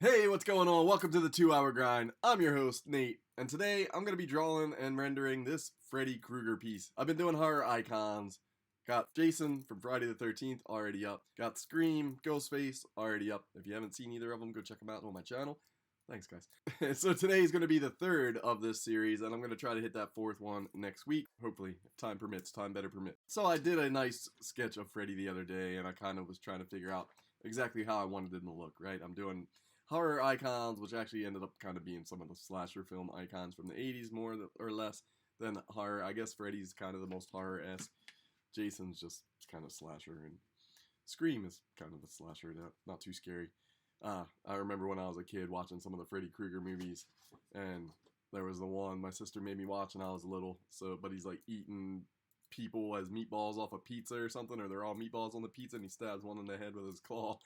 Hey, what's going on? Welcome to the 2 Hour Grind. I'm your host, Nate, and today I'm going to be drawing and rendering this Freddy Krueger piece. I've been doing horror icons. Got Jason from Friday the 13th already up. Got Scream, Ghostface already up. If you haven't seen either of them, go check them out on my channel. Thanks, guys. So today is going to be the third of this series, and I'm going to try to hit that fourth one next week. Hopefully, if time permits, time better permit. So I did a nice sketch of Freddy the other day, and I kind of was trying to figure out exactly how I wanted him to look, right? I'm doing horror icons, which actually ended up kind of being some of the slasher film icons from the 80s more or less than horror. I guess Freddy's kind of the most horror-esque. Jason's just kind of slasher, and Scream is kind of a slasher, not too scary. I remember when I was a kid watching some of the Freddy Krueger movies, and there was the one my sister made me watch when I was little. But he's like eating people as meatballs off a pizza or something, or they're all meatballs on the pizza, and he stabs one in the head with his claw.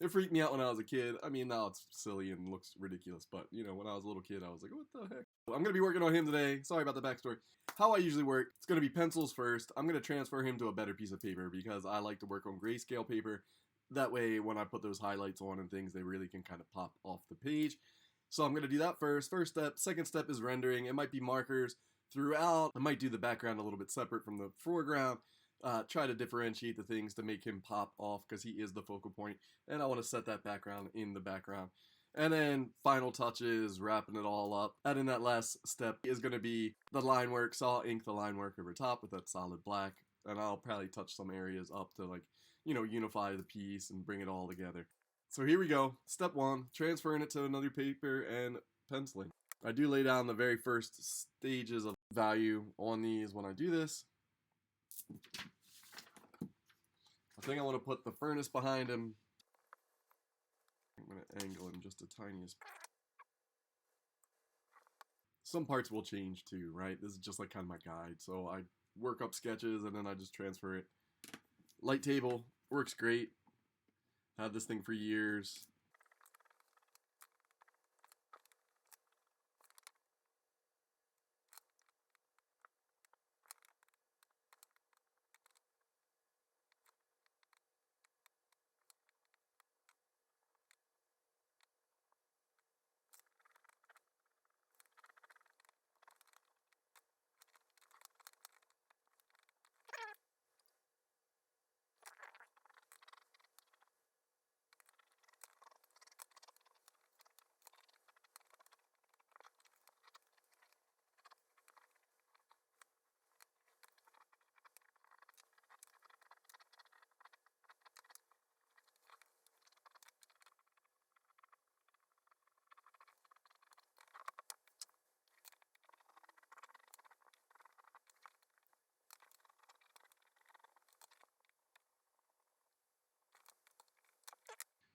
It freaked me out when I was a kid. I mean, now it's silly and looks ridiculous, but you know, when I was a little kid, I was like, what the heck? I'm gonna be working on him today. Sorry about the backstory. How I usually work, it's gonna be pencils first. I'm gonna transfer him to a better piece of paper because I like to work on grayscale paper. That way, when I put those highlights on and things, they really can kind of pop off the page. So I'm going to do that first. First step. Second step is rendering. It might be markers throughout. I might do the background a little bit separate from the foreground. Try to differentiate the things to make him pop off because he is the focal point. And I want to set that background in the background. And then final touches, wrapping it all up. Adding that last step is going to be the line work. So I'll ink the line work over top with that solid black. And I'll probably touch some areas up to, like, you know, unify the piece and bring it all together. So here we go. Step one, transferring it to another paper and penciling. I do lay down the very first stages of value on these when I do this. I think I want to put the furnace behind him. I'm going to angle him just the tiniest. Some parts will change too, right? This is just like kind of my guide. So I work up sketches and then I just transfer it. Light table works great. Had this thing for years.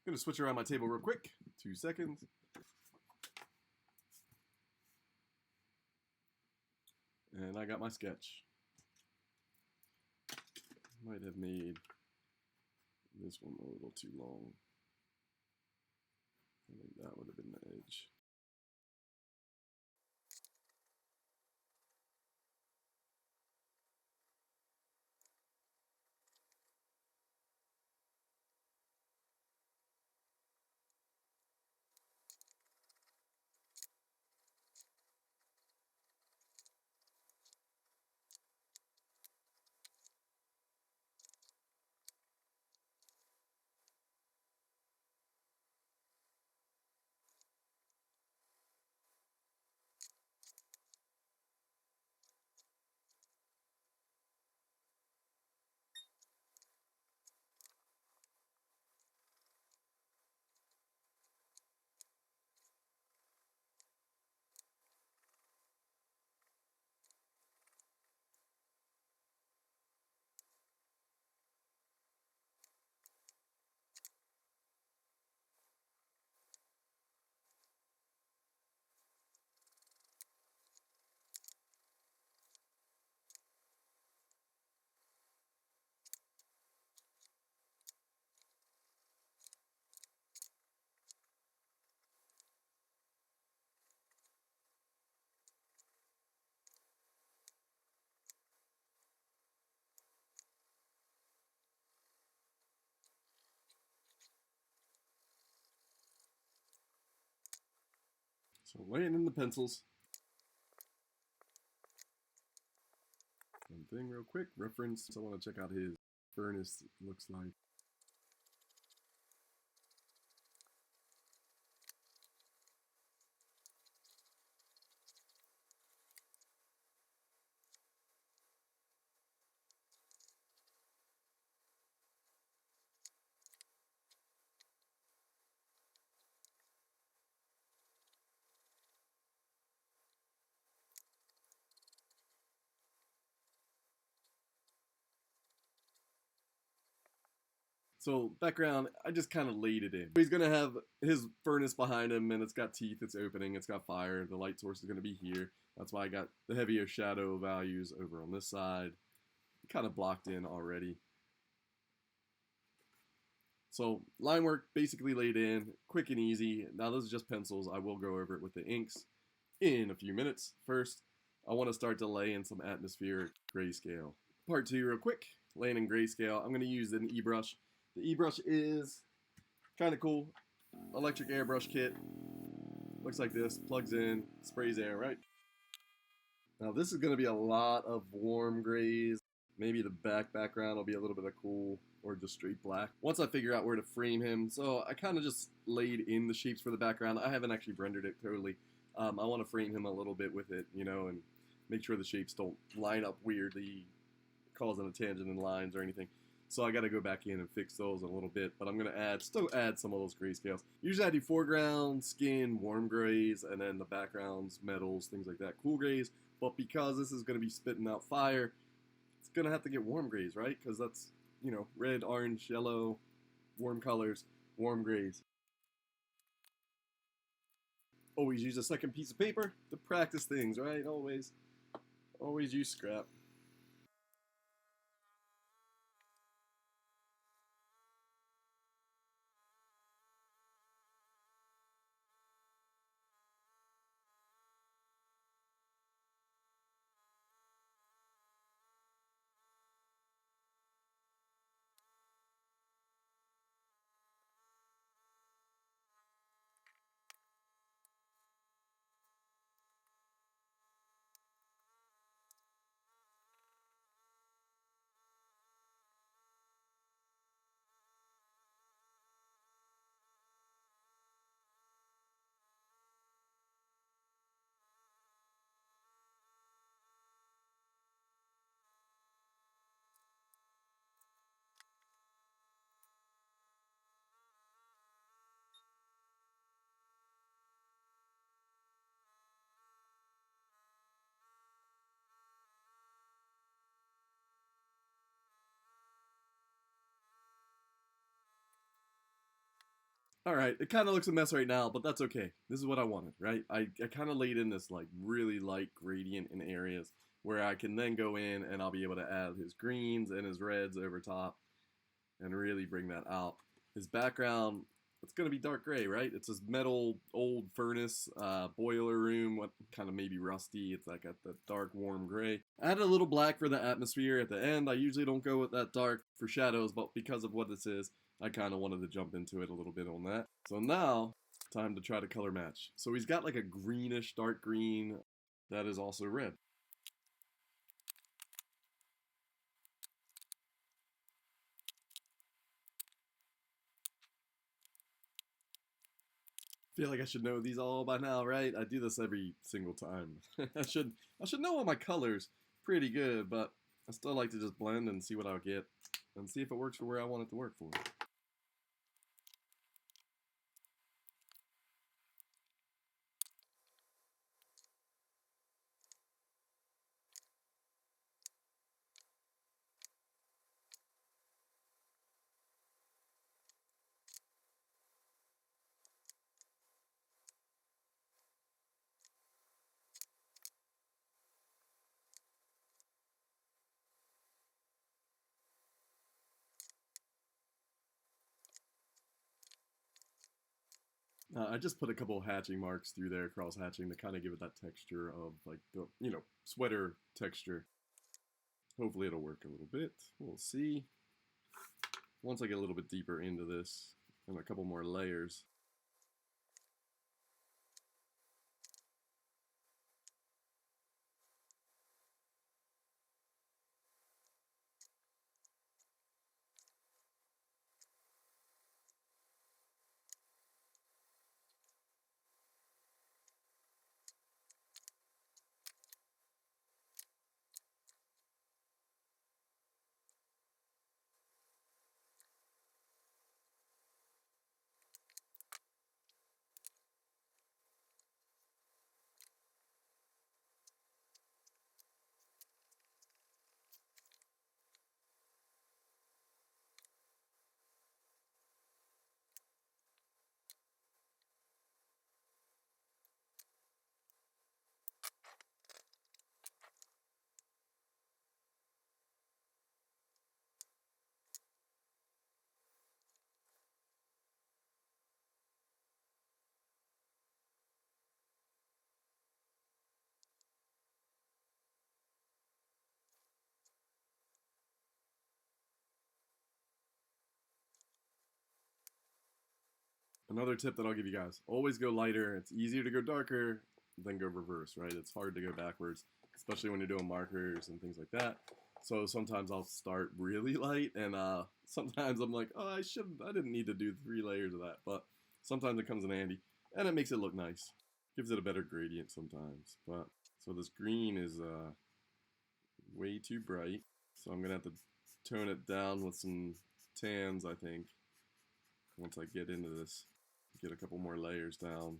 I'm gonna switch around my table real quick. 2 seconds. And I got my sketch. Might have made this one a little too long. I think that would have been the edge. So laying in the pencils. One thing real quick, reference, I want to check out his furnace, looks like. So background, I just kind of laid it in. He's gonna have his furnace behind him, and it's got teeth, it's opening, it's got fire. The light source is gonna be here. That's why I got the heavier shadow values over on this side. Kind of blocked in already. So line work basically laid in, quick and easy. Now those are just pencils. I will go over it with the inks in a few minutes. First, I want to start to lay in some atmospheric grayscale. Part 2 real quick, laying in grayscale. I'm going to use an eBrush. The eBrush is kind of cool. Electric airbrush kit. Looks like this, plugs in, sprays air, right? Now this is going to be a lot of warm grays. Maybe the background will be a little bit of cool or just straight black. Once I figure out where to frame him, so I kind of just laid in the shapes for the background. I haven't actually rendered it totally. I want to frame him a little bit with it, you know, and make sure the shapes don't line up weirdly, causing a tangent in lines or anything. So I got to go back in and fix those in a little bit, but I'm going to still add some of those grayscales. Usually I do foreground, skin, warm grays, and then the backgrounds, metals, things like that, cool grays. But because this is going to be spitting out fire, it's going to have to get warm grays, right? Because that's, you know, red, orange, yellow, warm colors, warm grays. Always use a second piece of paper to practice things, right? Always use scrap. Alright, it kind of looks a mess right now, but that's okay. This is what I wanted, right? I kind of laid in this like really light gradient in areas where I can then go in and I'll be able to add his greens and his reds over top and really bring that out. His background, it's going to be dark gray, right? It's this metal old furnace, boiler room, what kind of maybe rusty. It's like at the dark warm gray. I added a little black for the atmosphere at the end. I usually don't go with that dark for shadows, but because of what this is, I kind of wanted to jump into it a little bit on that. So now, time to try to color match. So he's got like a greenish, dark green that is also red. Feel like I should know these all by now, right? I do this every single time. I should know all my colors pretty good, but I still like to just blend and see what I'll get and see if it works for where I want it to work for. I just put a couple hatching marks through there, cross hatching, to kind of give it that texture of like the, you know, sweater texture. Hopefully it'll work a little bit. We'll see. Once I get a little bit deeper into this and a couple more layers. Another tip that I'll give you guys, always go lighter. It's easier to go darker than go reverse, right? It's hard to go backwards, especially when you're doing markers and things like that. So sometimes I'll start really light, and sometimes I'm like, oh, I didn't need to do 3 layers of that, but sometimes it comes in handy, and it makes it look nice. Gives it a better gradient sometimes. But so this green is way too bright, so I'm gonna have to tone it down with some tans, I think, once I get into this. Get a couple more layers down.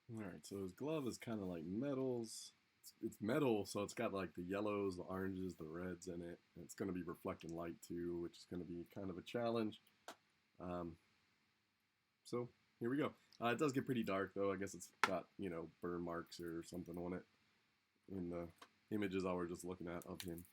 Alright, so his glove is kind of like metals. It's metal, so it's got like the yellows, the oranges, the reds in it. And it's going to be reflecting light too, which is going to be kind of a challenge. Um, so here we go. It does get pretty dark though. I guess it's got, you know, burn marks or something on it in the images I was just looking at of him.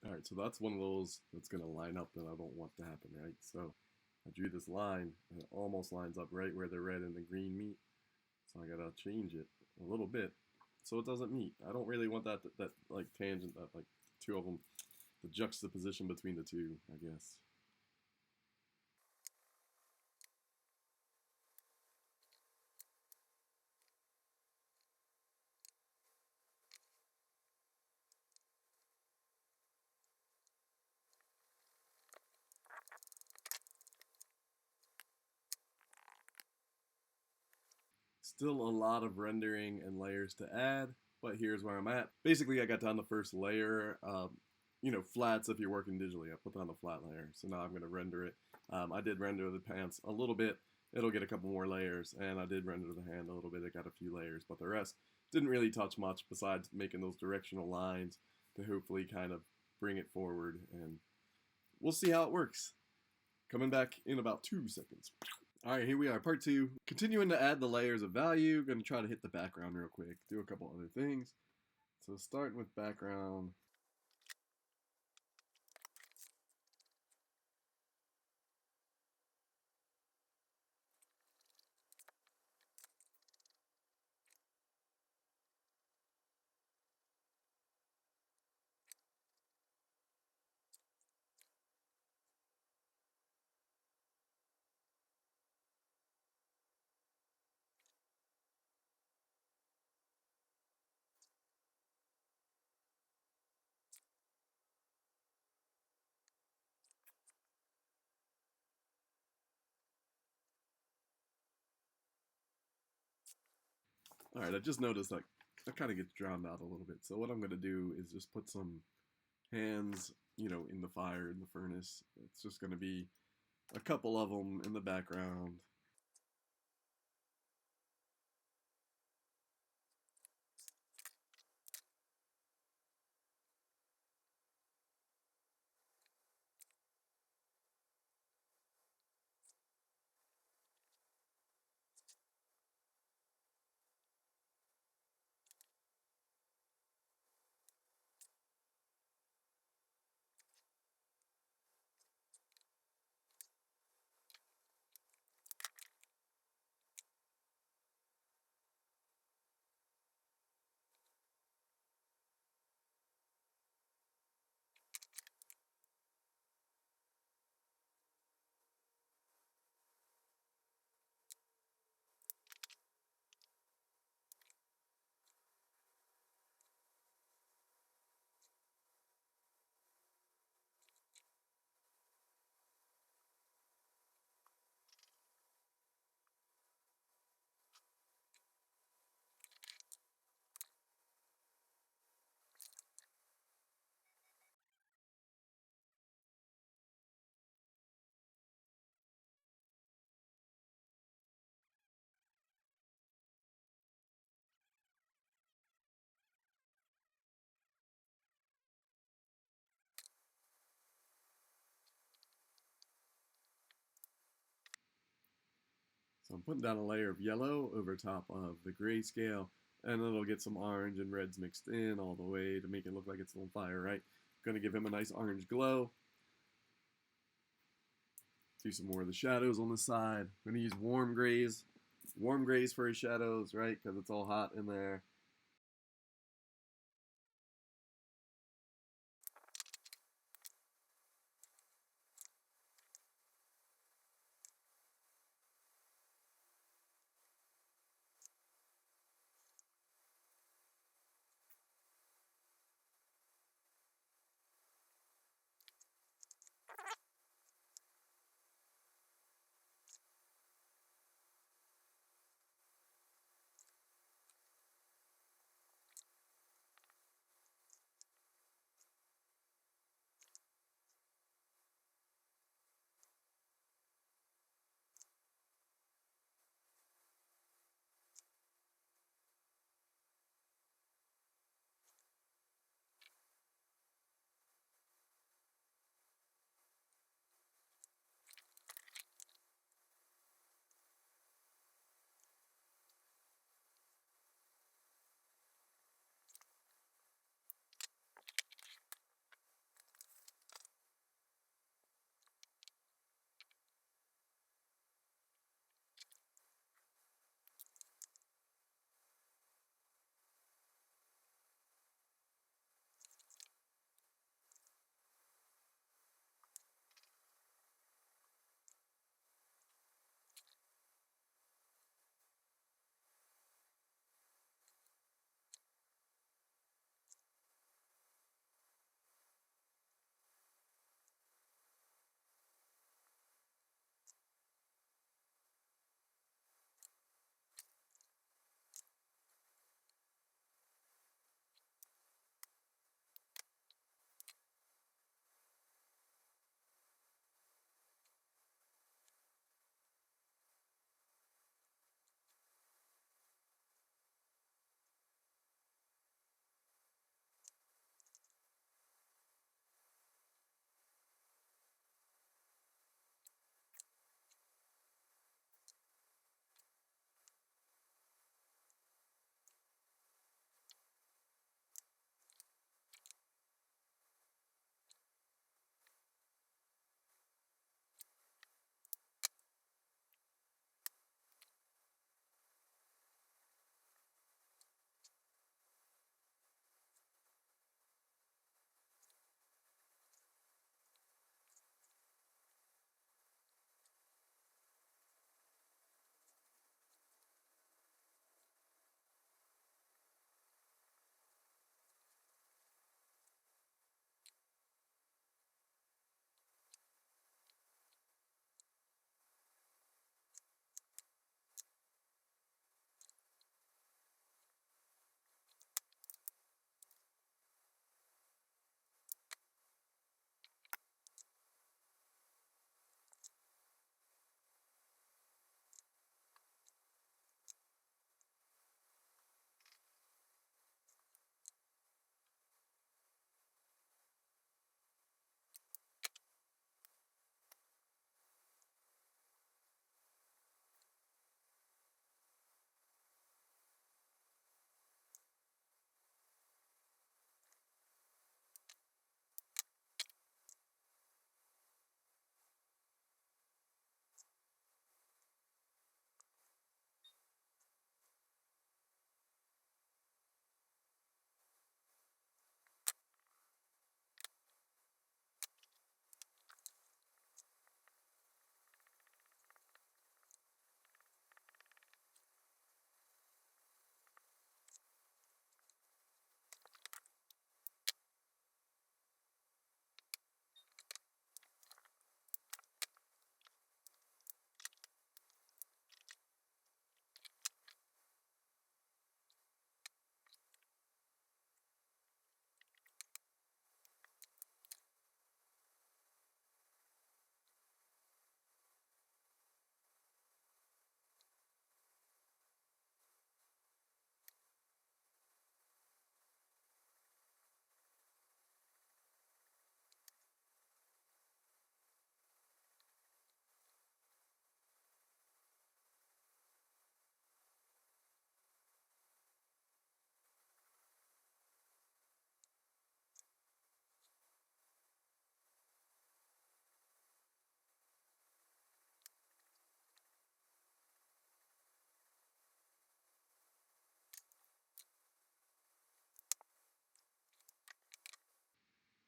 Alright, so that's one of those that's going to line up that I don't want to happen, right? So I drew this line, and it almost lines up right where the red and the green meet. So I got to change it a little bit so it doesn't meet. I don't really want that like tangent, that like two of them, the juxtaposition between the two, I guess. Still a lot of rendering and layers to add, but here's where I'm at. Basically, I got down the first layer. You know, flats if you're working digitally. I put down the flat layer, so now I'm going to render it. I did render the pants a little bit. It'll get a couple more layers, and I did render the hand a little bit. It got a few layers, but the rest Didn't really touch much besides making those directional lines to hopefully kind of bring it forward, and we'll see how it works. Coming back in about 2 seconds. Alright, here we are, part 2. Continuing to add the layers of value. Going to try to hit the background real quick. Do a couple other things. So starting with background. Alright, I just noticed like that kind of gets drowned out a little bit. So what I'm going to do is just put some hands, in the fire, in the furnace. It's just going to be a couple of them in the background. So I'm putting down a layer of yellow over top of the grayscale, and then it'll get some orange and reds mixed in all the way to make it look like it's on fire, right? Gonna give him a nice orange glow. Do some more of the shadows on the side. I'm gonna use warm grays for his shadows, right? Because it's all hot in there.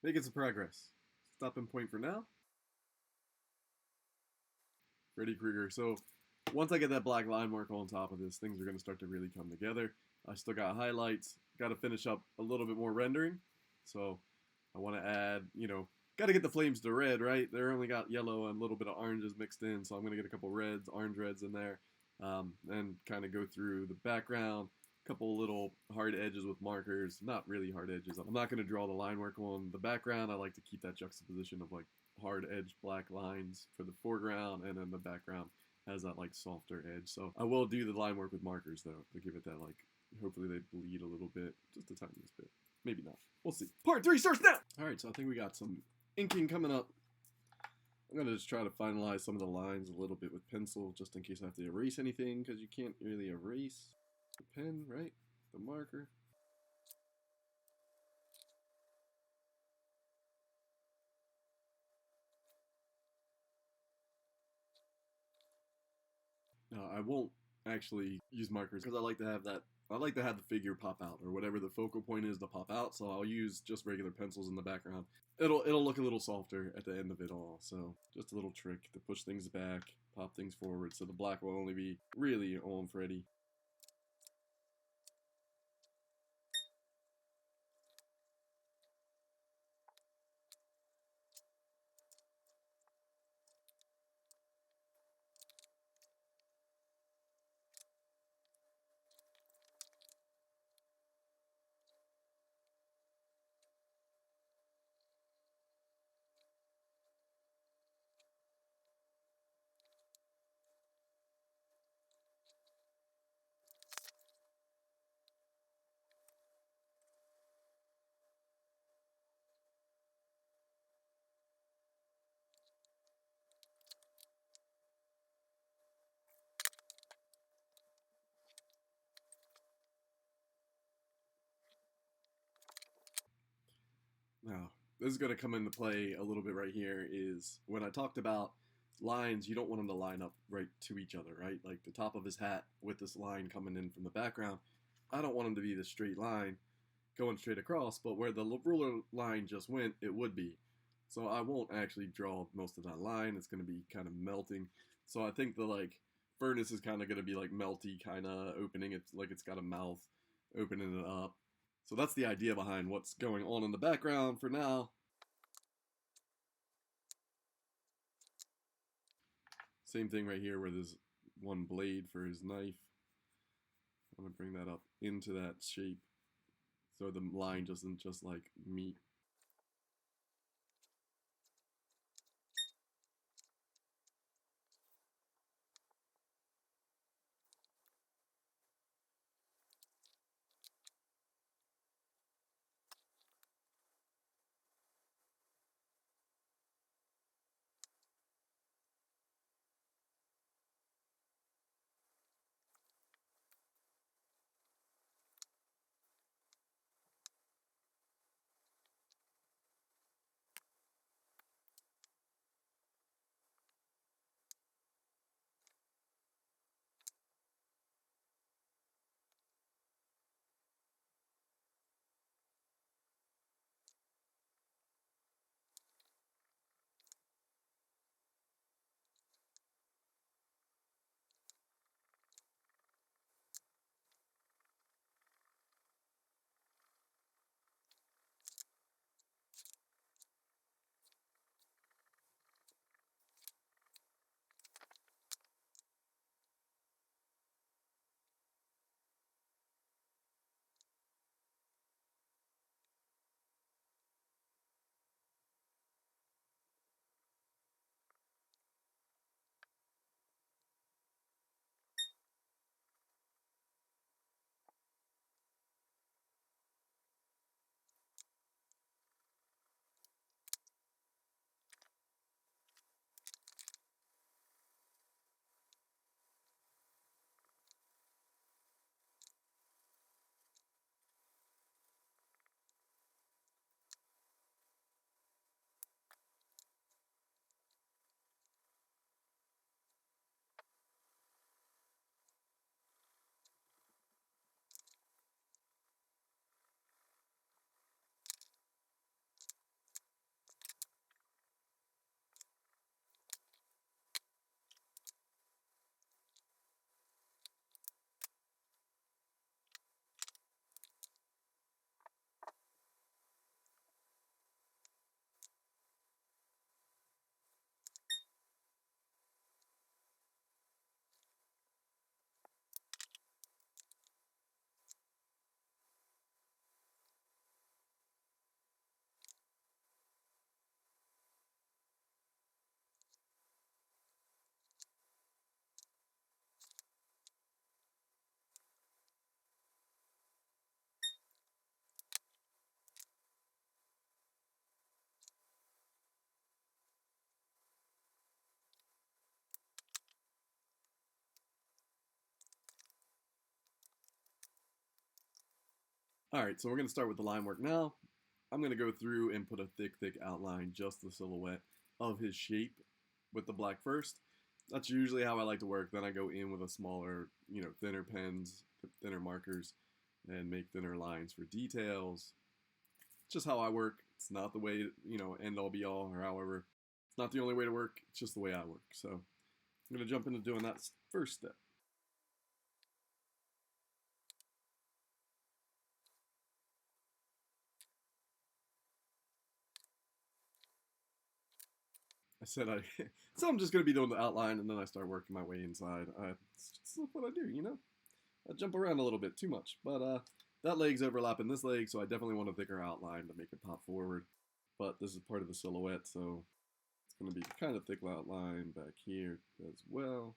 Making some progress. Stopping point for now. Freddy Krueger. So once I get that black line mark on top of this, things are going to start to really come together. I still got highlights. Got to finish up a little bit more rendering. So I want to add, got to get the flames to red, right? They're only got yellow and a little bit of oranges mixed in. So I'm going to get a couple reds, orange reds in there. And kind of go through the background. Couple little hard edges with markers. Not really hard edges. I'm not going to draw the line work on the background. I like to keep that juxtaposition of like hard edge black lines for the foreground, and then the background has that like softer edge. So I will do the line work with markers though, to give it that like, hopefully they bleed a little bit, just the tiniest bit. Maybe not. We'll see. Part 3 starts now! Alright, so I think we got some inking coming up. I'm going to just try to finalize some of the lines a little bit with pencil, just in case I have to erase anything, because you can't really erase the pen, right? The marker. I won't actually use markers because I like to have the figure pop out, or whatever the focal point is to pop out, so I'll use just regular pencils in the background. It'll look a little softer at the end of it all, so just a little trick to push things back, pop things forward, so the black will only be really on Freddy. Now, this is going to come into play a little bit right here, is when I talked about lines, you don't want them to line up right to each other, right? Like the top of his hat with this line coming in from the background. I don't want them to be the straight line going straight across, but where the ruler line just went, it would be. So I won't actually draw most of that line. It's going to be kind of melting. So I think the like furnace is kind of going to be like melty, kind of opening. It's like it's got a mouth, opening it up. So that's the idea behind what's going on in the background for now. Same thing right here where there's one blade for his knife. I'm going to bring that up into that shape so the line doesn't just like meet. Alright, so we're going to start with the line work now. I'm going to go through and put a thick outline, just the silhouette of his shape with the black first. That's usually how I like to work. Then I go in with a smaller, thinner pens, thinner markers, and make thinner lines for details. It's just how I work. It's not the way, end all be all, or however. It's not the only way to work. It's just the way I work. So I'm going to jump into doing that first step. I said so I'm just going to be doing the outline, and then I start working my way inside. It's just what I do. I jump around a little bit too much, but that leg's overlapping this leg, so I definitely want a thicker outline to make it pop forward. But this is part of the silhouette, so it's going to be kind of thick outline back here as well.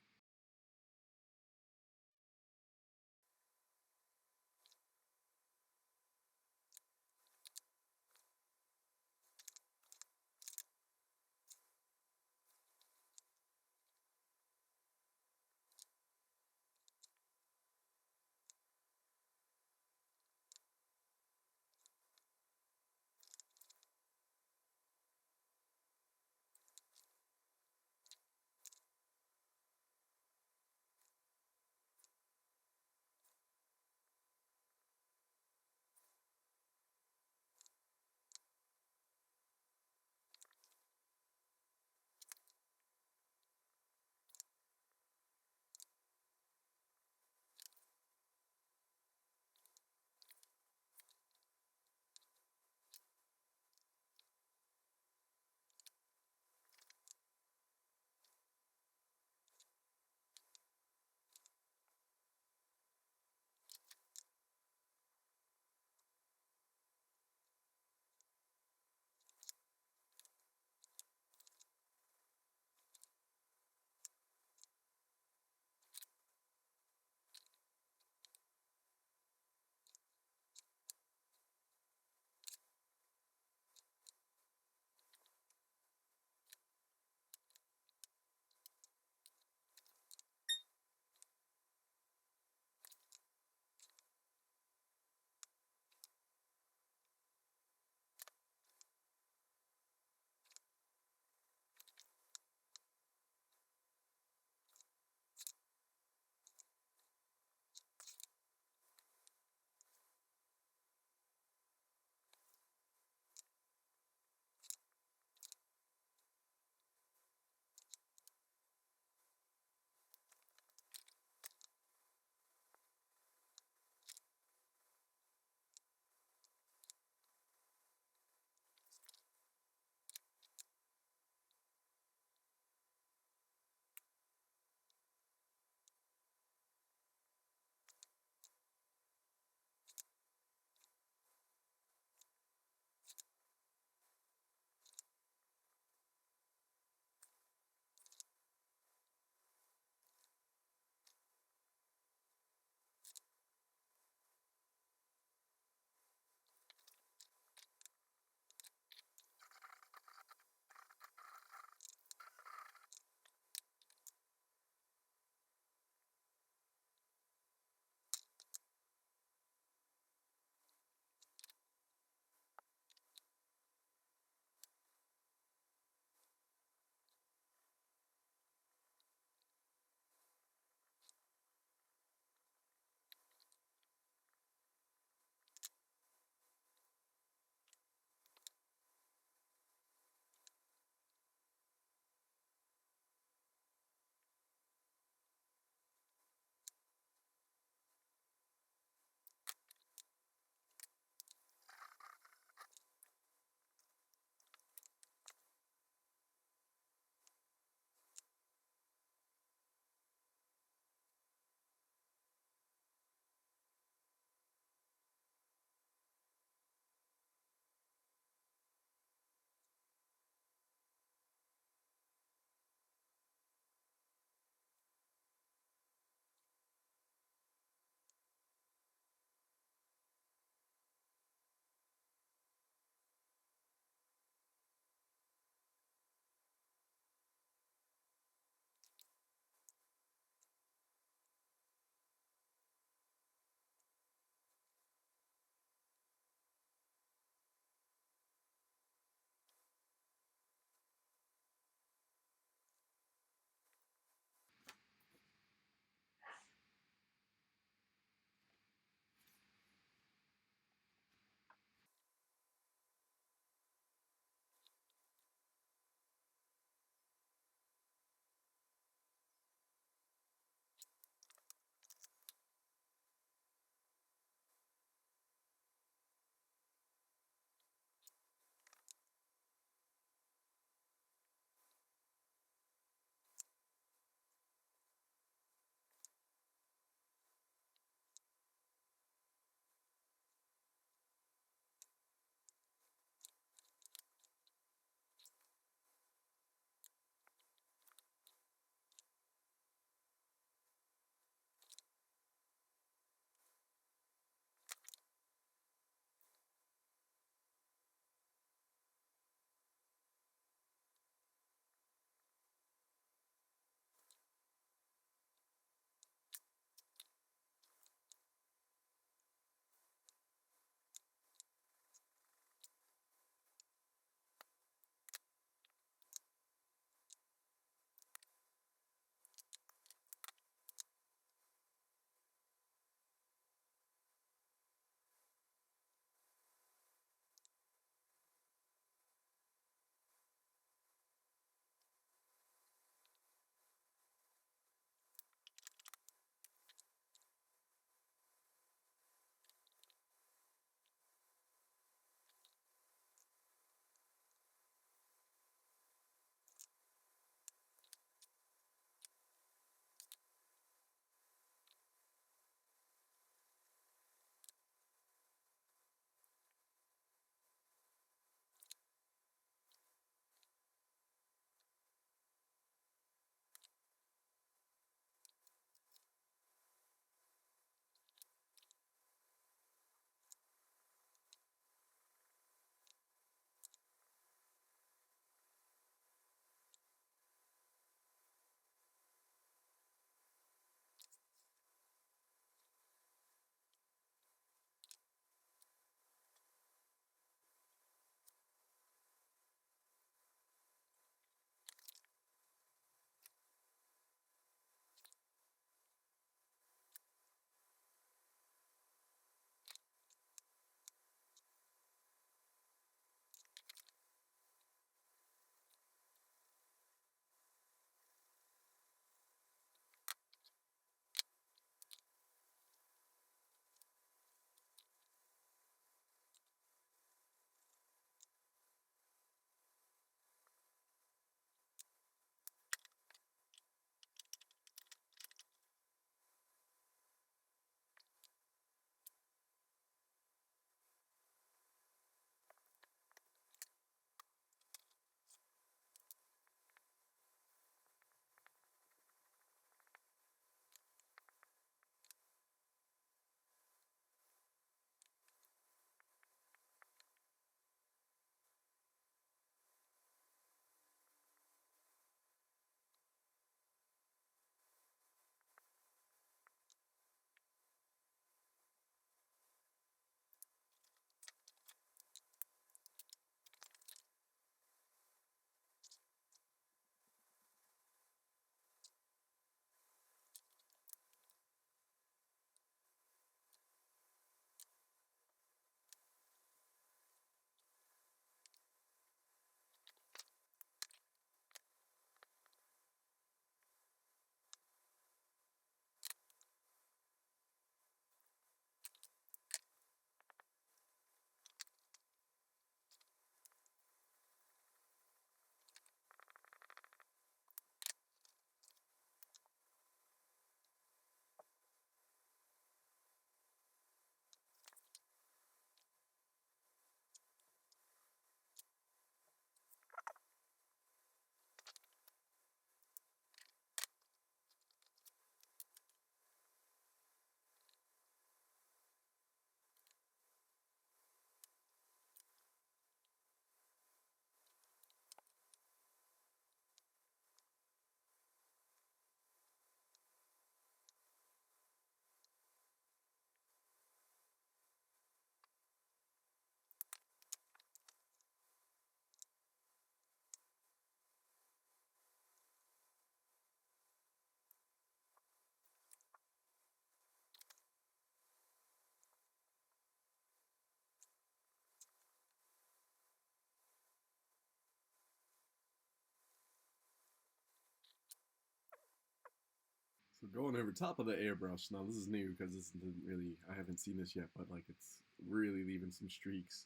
So going over top of the airbrush. Now this is new because this didn't really, I haven't seen this yet, but like it's really leaving some streaks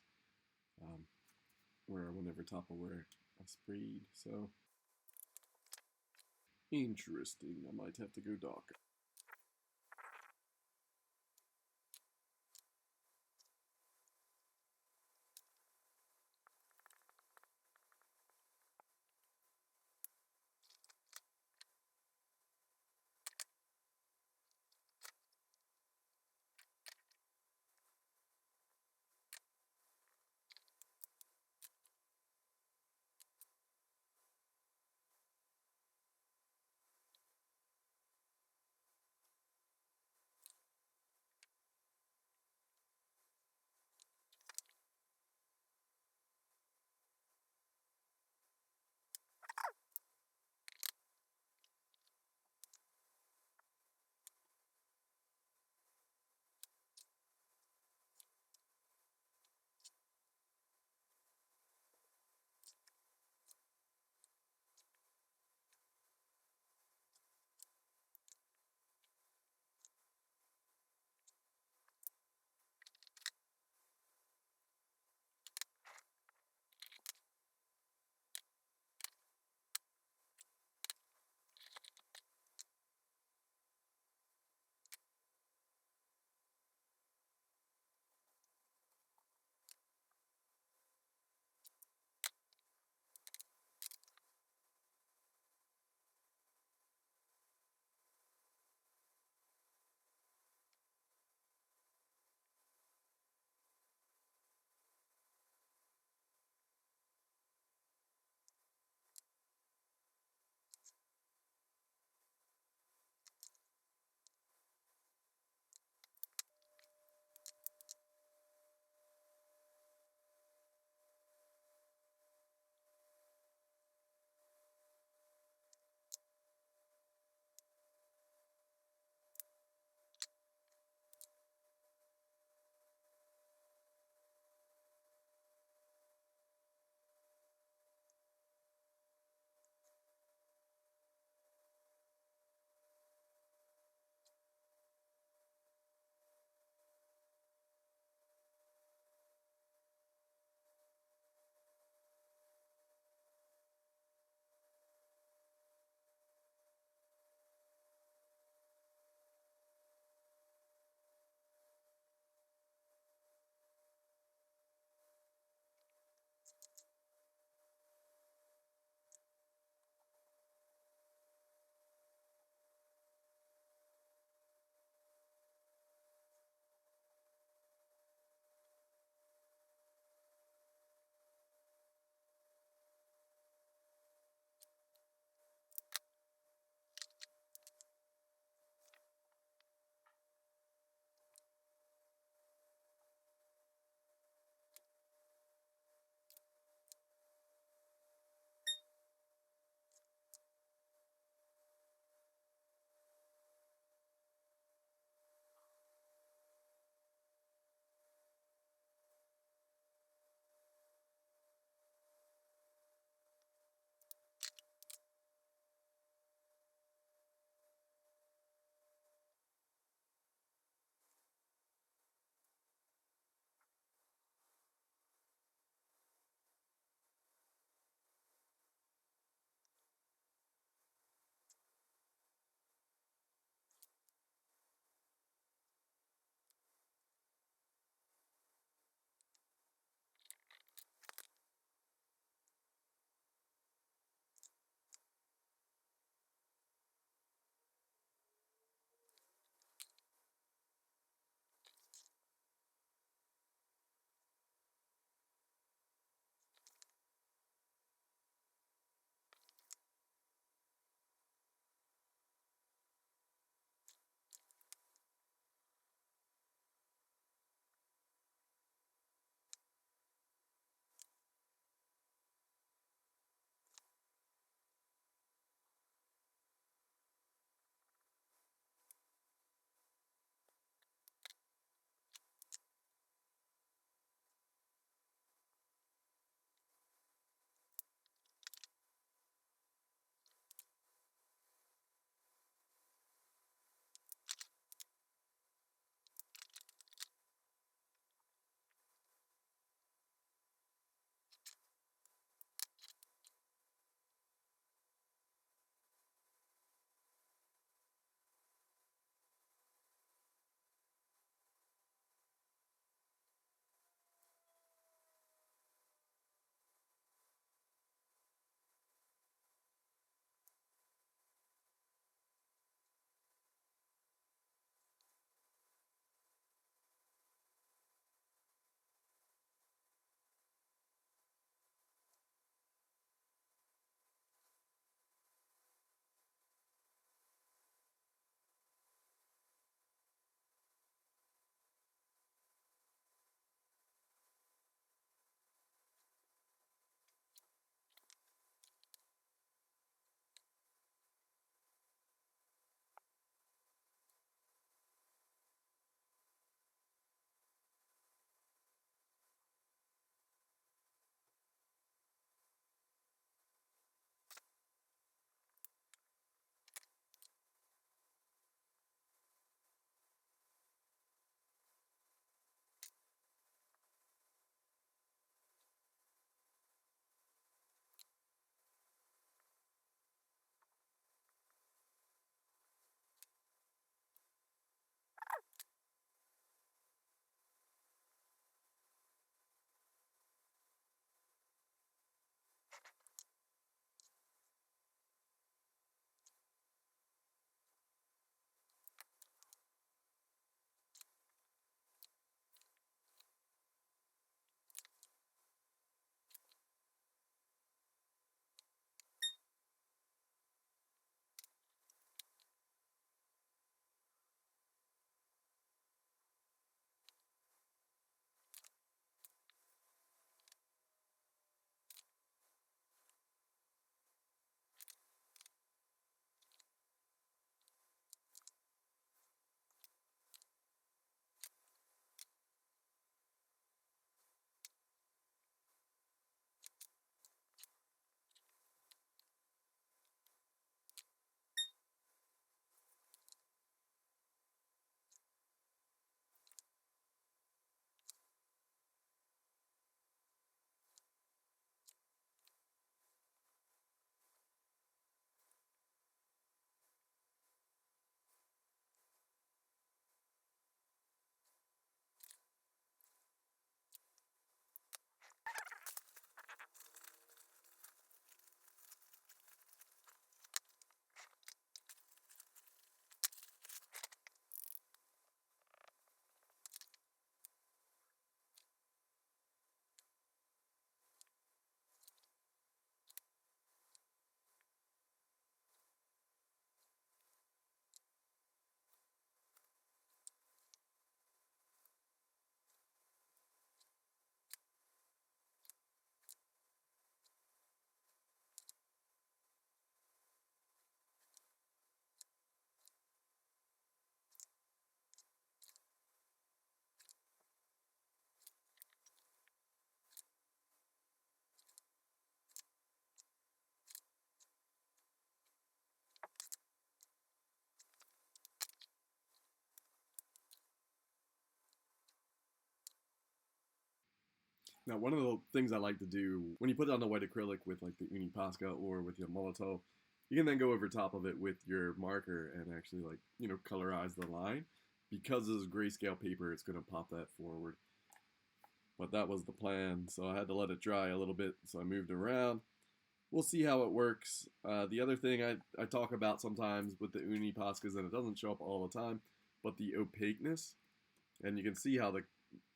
where I went over top of where I sprayed. So interesting. I might have to go darker. Now, one of the things I like to do when you put it on the white acrylic with like the Uni Posca or with your Molotov, you can then go over top of it with your marker and actually like, you know, colorize the line. Because this is grayscale paper, it's going to pop that forward. But that was the plan, so I had to let it dry a little bit, so I moved around. We'll see how it works. The other thing I talk about sometimes with the Uni Poscas, and it doesn't show up all the time, but the opaqueness. And you can see how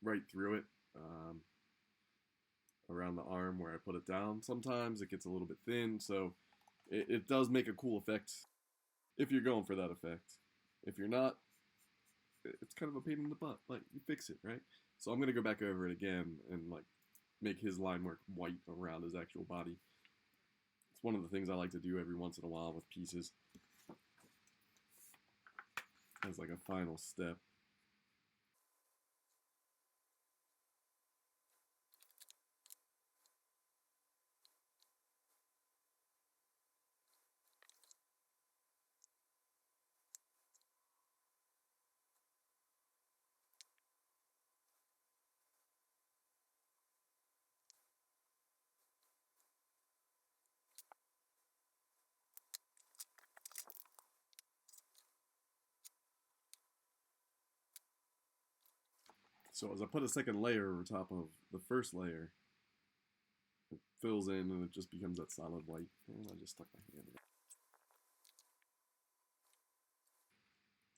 right through it, around the arm where I put it down. Sometimes it gets a little bit thin, so it does make a cool effect if you're going for that effect. If you're not, it's kind of a pain in the butt, but you fix it, right? So I'm gonna go back over it again and like make his line work white around his actual body. It's one of the things I like to do every once in a while with pieces as like a final step. So as I put a second layer over top of the first layer, it fills in and it just becomes that solid white. And I just stuck my hand in it.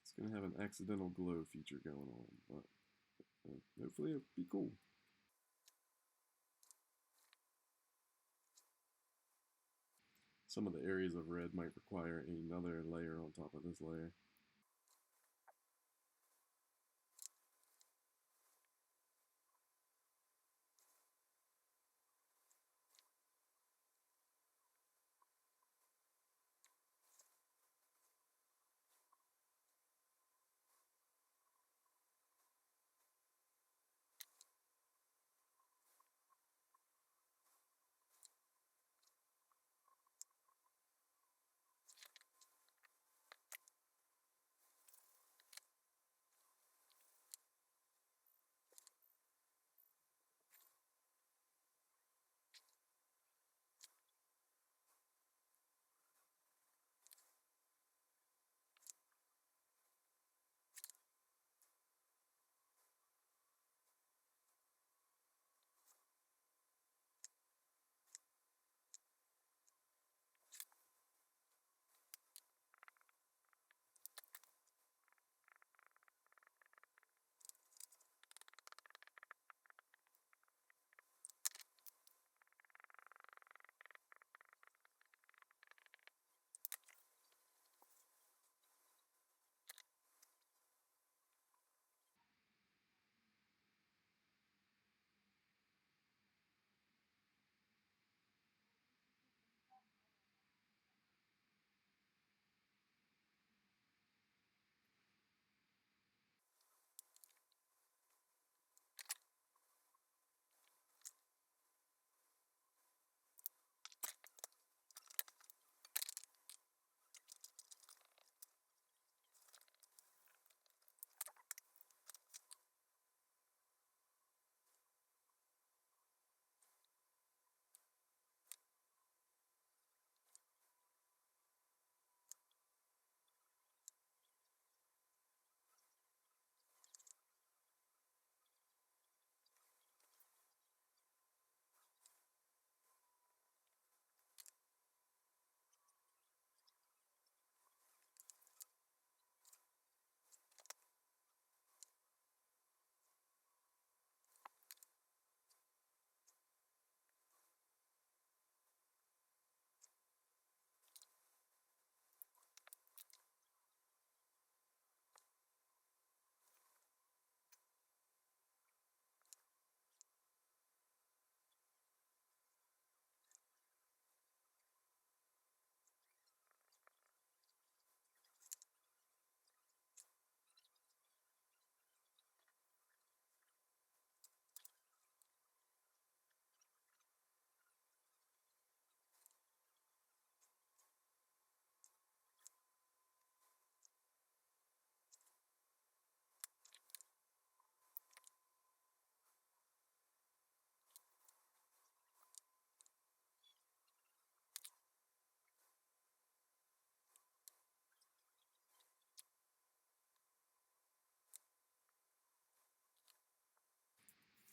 It's going to have an accidental glow feature going on, but hopefully it'll be cool. Some of the areas of red might require another layer on top of this layer.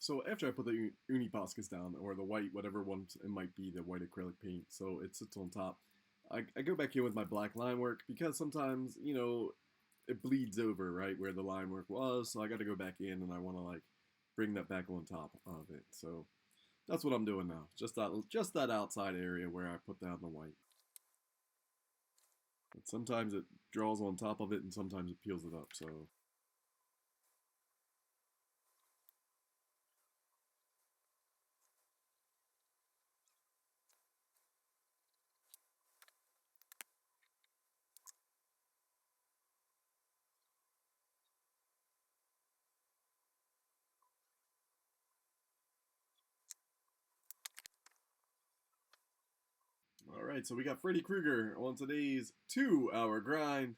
So after I put the Uni Poscas down, or the white, whatever one it might be, the white acrylic paint, so it sits on top, I go back in with my black line work because sometimes, you know, it bleeds over, right, where the line work was, so I got to go back in and I want to, like, bring that back on top of it. So that's what I'm doing now, just that outside area where I put down the white. But sometimes it draws on top of it and sometimes it peels it up, so... Alright, so we got Freddy Krueger on today's 2-hour grind.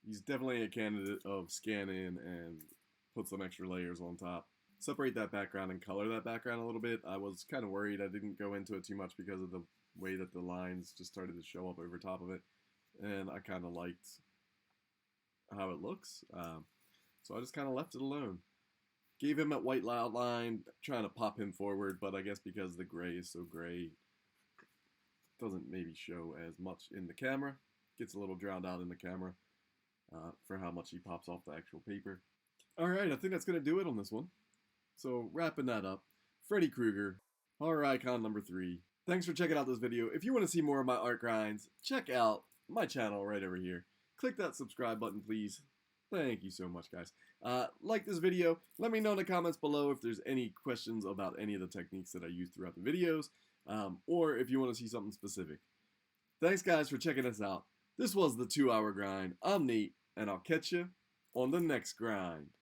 He's definitely a candidate of scan in and put some extra layers on top. Separate that background and color that background a little bit. I was kind of worried I didn't go into it too much because of the way that the lines just started to show up over top of it. And I kind of liked how it looks. So I just kind of left it alone. Gave him that white outline, trying to pop him forward, but I guess because the gray is so gray, it doesn't maybe show as much in the camera. Gets a little drowned out in the camera for how much he pops off the actual paper. Alright, I think that's going to do it on this one. So wrapping that up, Freddy Krueger, horror icon number 3. Thanks for checking out this video. If you want to see more of my art grinds, check out my channel right over here. Click that subscribe button, please. Thank you so much, guys. Like this video. Let me know in the comments below if there's any questions about any of the techniques that I use throughout the videos, or if you want to see something specific. Thanks, guys, for checking us out. This was the 2-hour grind. I'm Nate, and I'll catch you on the next grind.